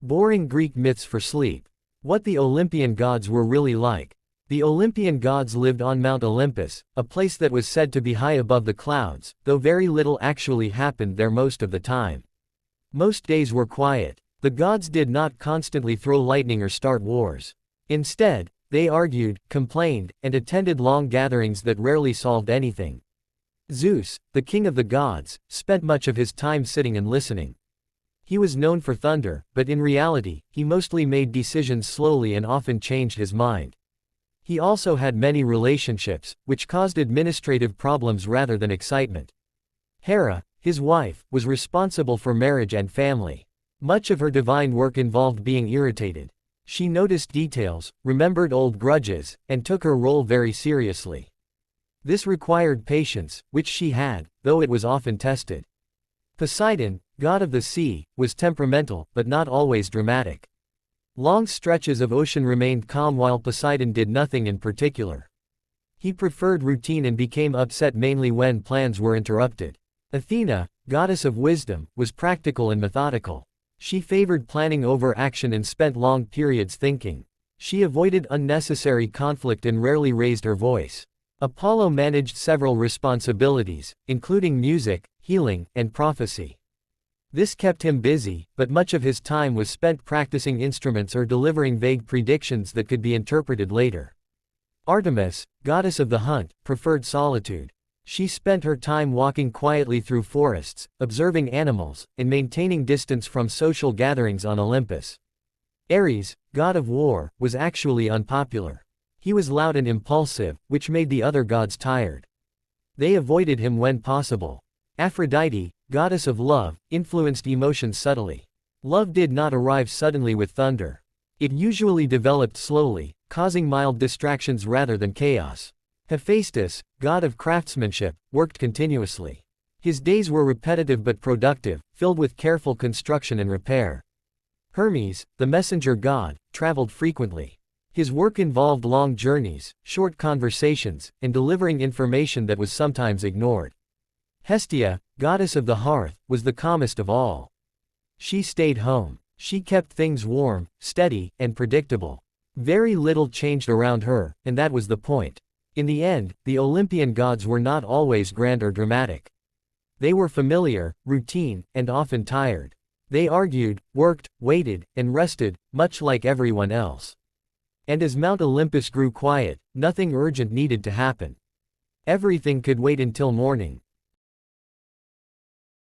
Boring Greek myths for sleep. What the Olympian gods were really like. The Olympian gods lived on Mount Olympus, a place that was said to be high above the clouds, though very little actually happened there most of the time. Most days were quiet. The gods did not constantly throw lightning or start wars. Instead, they argued, complained, and attended long gatherings that rarely solved anything. Zeus, the king of the gods, spent much of his time sitting and listening. He was known for thunder, but in reality, he mostly made decisions slowly and often changed his mind. He also had many relationships, which caused administrative problems rather than excitement. Hera, his wife, was responsible for marriage and family. Much of her divine work involved being irritated. She noticed details, remembered old grudges, and took her role very seriously. This required patience, which she had, though it was often tested. Poseidon, god of the sea, was temperamental, but not always dramatic. Long stretches of ocean remained calm while Poseidon did nothing in particular. He preferred routine and became upset mainly when plans were interrupted. Athena, goddess of wisdom, was practical and methodical. She favored planning over action and spent long periods thinking. She avoided unnecessary conflict and rarely raised her voice. Apollo managed several responsibilities, including music, healing, and prophecy. This kept him busy, but much of his time was spent practicing instruments or delivering vague predictions that could be interpreted later. Artemis, goddess of the hunt, preferred solitude. She spent her time walking quietly through forests, observing animals, and maintaining distance from social gatherings on Olympus. Ares, god of war, was actually unpopular. He was loud and impulsive, which made the other gods tired. They avoided him when possible. Aphrodite, goddess of love, influenced emotions subtly. Love did not arrive suddenly with thunder. It usually developed slowly, causing mild distractions rather than chaos. Hephaestus, god of craftsmanship, worked continuously. His days were repetitive but productive, filled with careful construction and repair. Hermes, the messenger god, traveled frequently. His work involved long journeys, short conversations, and delivering information that was sometimes ignored. Hestia, goddess of the hearth, was the calmest of all. She stayed home. She kept things warm, steady, and predictable. Very little changed around her, and that was the point. In the end, the Olympian gods were not always grand or dramatic. They were familiar, routine, and often tired. They argued, worked, waited, and rested, much like everyone else. And as Mount Olympus grew quiet, nothing urgent needed to happen. Everything could wait until morning.